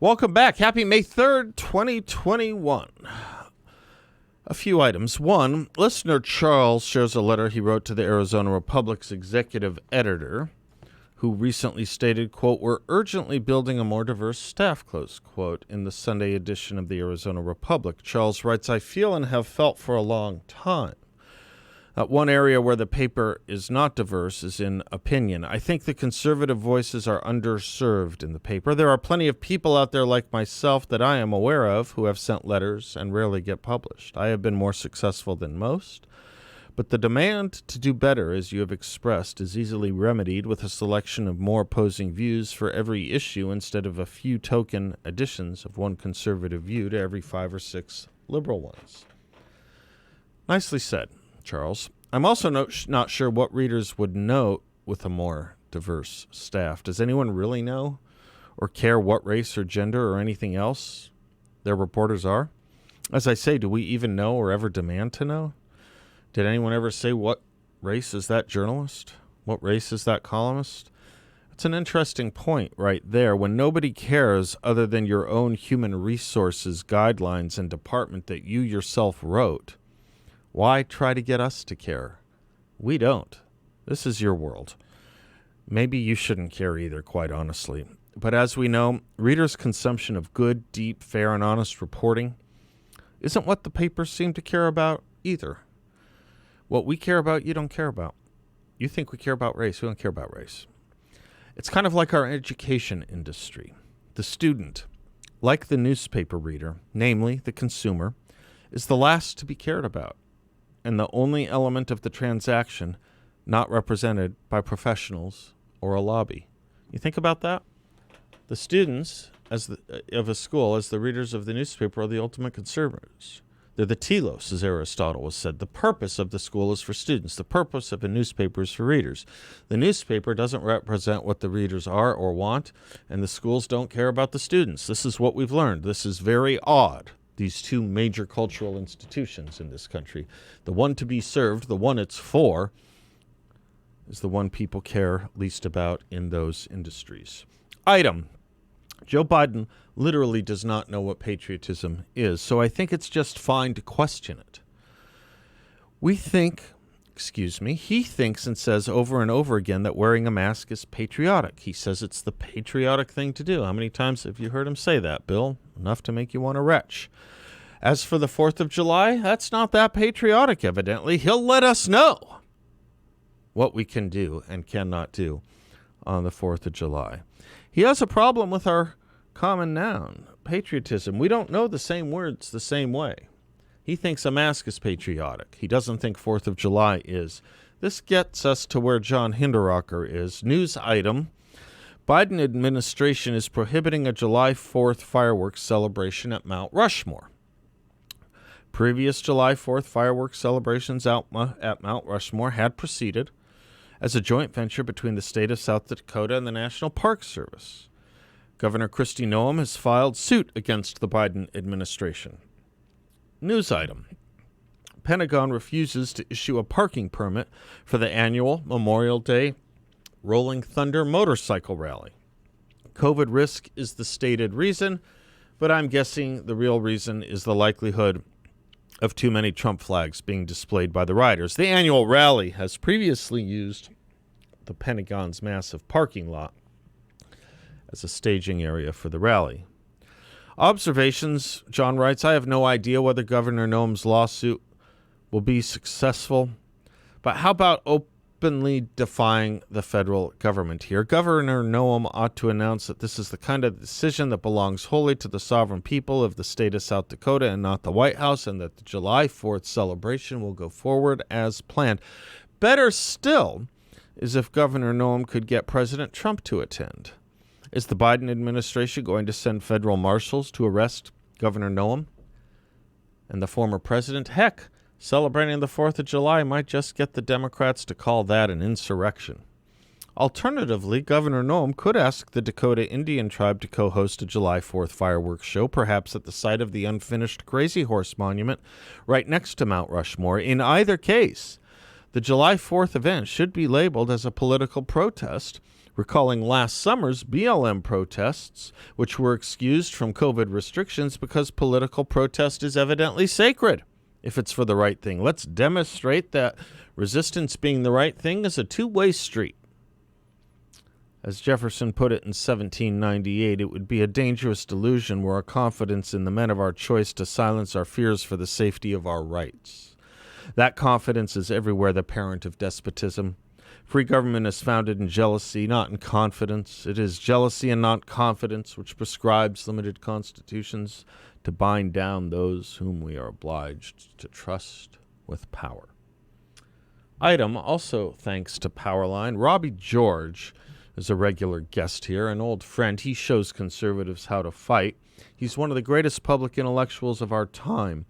Welcome back. Happy May 3rd, 2021. A few items. One, listener Charles shares a letter he wrote to the Arizona Republic's executive editor, who recently stated, quote, "We're urgently building a more diverse staff," close quote, in the Sunday edition of the Arizona Republic. Charles writes, "I feel and have felt for a long time that one area where the paper is not diverse is in opinion. I think the conservative voices are underserved in the paper. There are plenty of people out there like myself that I am aware of who have sent letters and rarely get published. I have been more successful than most, but the demand to do better, as you have expressed, is easily remedied with a selection of more opposing views for every issue instead of a few token additions of one conservative view to every 5 or 6 liberal ones." Nicely said, Charles. I'm also not sure what readers would note with a more diverse staff. Does anyone really know or care what race or gender or anything else their reporters are? As I say, do we even know or ever demand to know? Did anyone ever say what race is that journalist? What race is that columnist? It's an interesting point right there. When nobody cares other than your own human resources guidelines and department that you yourself wrote, why try to get us to care? We don't. This is your world. Maybe you shouldn't care either, quite honestly. But as we know, readers' consumption of good, deep, fair, and honest reporting isn't what the papers seem to care about either. What we care about, you don't care about. You think we care about race. We don't care about race. It's kind of like our education industry. The student, like the newspaper reader, namely the consumer, is the last to be cared about, and the only element of the transaction not represented by professionals or a lobby. You think about that? The students of a school, as the readers of the newspaper, are the ultimate consumers. They're the telos, as Aristotle has said. The purpose of the school is for students. The purpose of a newspaper is for readers. The newspaper doesn't represent what the readers are or want, and the schools don't care about the students. This is what we've learned. This is very odd. These two major cultural institutions in this country. The one to be served, the one it's for, is the one people care least about in those industries. Item. Joe Biden literally does not know what patriotism is, so I think it's just fine to question it. He thinks and says over and over again that wearing a mask is patriotic. He says it's the patriotic thing to do. How many times have you heard him say that, Bill? Enough to make you want to retch. As for the 4th of July, that's not that patriotic, evidently. He'll let us know what we can do and cannot do on the 4th of July. He has a problem with our common noun, patriotism. We don't know the same words the same way. He thinks a mask is patriotic. He doesn't think 4th of July is. This gets us to where John Hinderaker is. News item. Biden administration is prohibiting a July 4th fireworks celebration at Mount Rushmore. Previous July 4th fireworks celebrations at Mount Rushmore had proceeded as a joint venture between the state of South Dakota and the National Park Service. Governor Kristi Noem has filed suit against the Biden administration. News item. Pentagon refuses to issue a parking permit for the annual Memorial Day Rolling Thunder motorcycle rally. COVID risk is the stated reason, but I'm guessing the real reason is the likelihood of too many Trump flags being displayed by the riders. The annual rally has previously used the Pentagon's massive parking lot as a staging area for the rally. Observations, John writes, I have no idea whether Governor Noem's lawsuit will be successful, but how about openly defying the federal government here? Governor Noem ought to announce that this is the kind of decision that belongs wholly to the sovereign people of the state of South Dakota and not the White House, and that the July 4th celebration will go forward as planned. Better still is if Governor Noem could get President Trump to attend. Is the Biden administration going to send federal marshals to arrest Governor Noem and the former president? Heck, celebrating the 4th of July might just get the Democrats to call that an insurrection. Alternatively, Governor Noem could ask the Dakota Indian tribe to co-host a July 4th fireworks show, perhaps at the site of the unfinished Crazy Horse Monument right next to Mount Rushmore. In either case, the July 4th event should be labeled as a political protest recalling last summer's BLM protests, which were excused from COVID restrictions because political protest is evidently sacred. If it's for the right thing, let's demonstrate that resistance being the right thing is a two-way street. As Jefferson put it in 1798, it would be a dangerous delusion were our confidence in the men of our choice to silence our fears for the safety of our rights. That confidence is everywhere the parent of despotism. Free government is founded in jealousy, not in confidence. It is jealousy and not confidence which prescribes limited constitutions to bind down those whom we are obliged to trust with power. Item, also thanks to Powerline, Robbie George is a regular guest here, an old friend. He shows conservatives how to fight. He's one of the greatest public intellectuals of our time.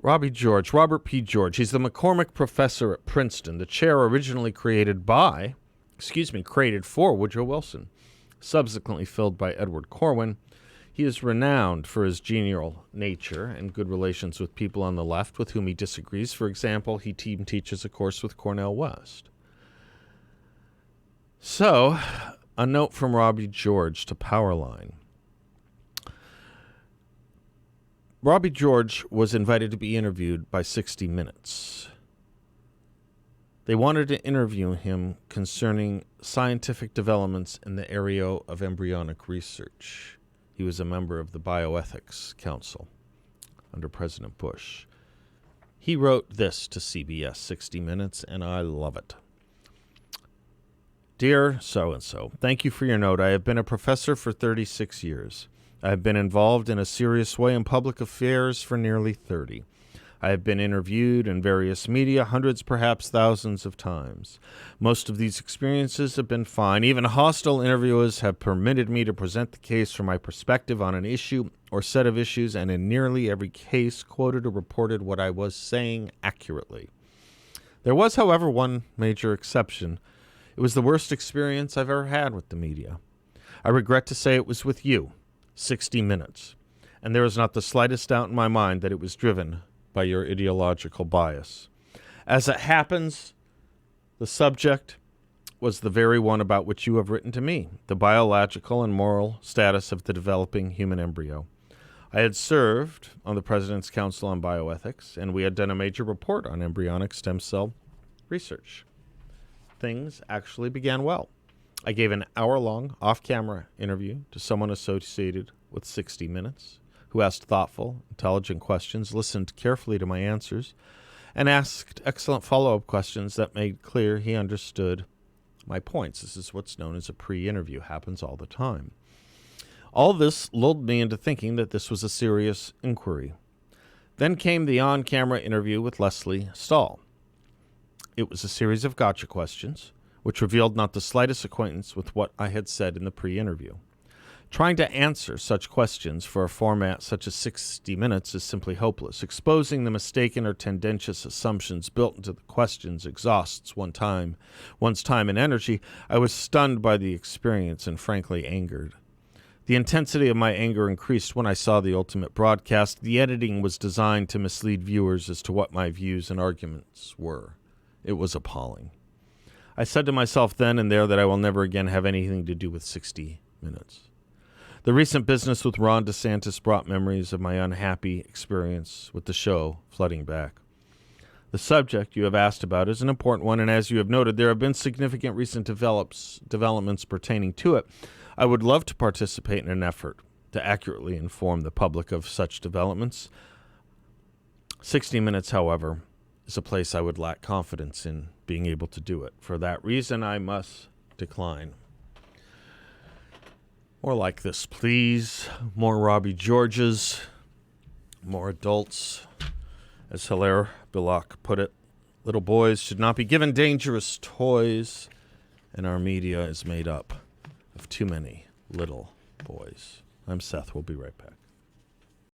Robbie George, Robert P. George. He's the McCormick Professor at Princeton, the chair originally created for Woodrow Wilson, subsequently filled by Edward Corwin. He is renowned for his genial nature and good relations with people on the left with whom he disagrees. For example, he teaches a course with Cornel West. So, a note from Robbie George to Powerline. Robbie George was invited to be interviewed by 60 Minutes. They wanted to interview him concerning scientific developments in the area of embryonic research. He was a member of the Bioethics Council under President Bush. He wrote this to CBS 60 Minutes, and I love it. Dear so-and-so, thank you for your note. I have been a professor for 36 years. I have been involved in a serious way in public affairs for nearly 30. I have been interviewed in various media hundreds, perhaps thousands of times. Most of these experiences have been fine. Even hostile interviewers have permitted me to present the case from my perspective on an issue or set of issues, and in nearly every case quoted or reported what I was saying accurately. There was, however, one major exception. It was the worst experience I've ever had with the media. I regret to say it was with you, 60 Minutes, and there is not the slightest doubt in my mind that it was driven by your ideological bias. As it happens, the subject was the very one about which you have written to me, the biological and moral status of the developing human embryo. I had served on the President's Council on Bioethics, and we had done a major report on embryonic stem cell research. Things actually began well. I gave an hour-long off-camera interview to someone associated with 60 Minutes, who asked thoughtful, intelligent questions, listened carefully to my answers, and asked excellent follow-up questions that made clear he understood my points. This is what's known as a pre-interview. Happens all the time. All this lulled me into thinking that this was a serious inquiry. Then came the on-camera interview with Leslie Stahl. It was a series of gotcha questions, which revealed not the slightest acquaintance with what I had said in the pre-interview. Trying to answer such questions for a format such as 60 Minutes is simply hopeless. Exposing the mistaken or tendentious assumptions built into the questions exhausts one's time and energy. I was stunned by the experience and frankly angered. The intensity of my anger increased when I saw the ultimate broadcast. The editing was designed to mislead viewers as to what my views and arguments were. It was appalling. I said to myself then and there that I will never again have anything to do with 60 Minutes. The recent business with Ron DeSantis brought memories of my unhappy experience with the show flooding back. The subject you have asked about is an important one, and as you have noted, there have been significant recent developments pertaining to it. I would love to participate in an effort to accurately inform the public of such developments. 60 Minutes, however, is a place I would lack confidence in being able to do it. For that reason, I must decline. More like this, please. More Robbie Georges. More adults. As Hilaire Belloc put it, little boys should not be given dangerous toys, and our media is made up of too many little boys. I'm Seth. We'll be right back.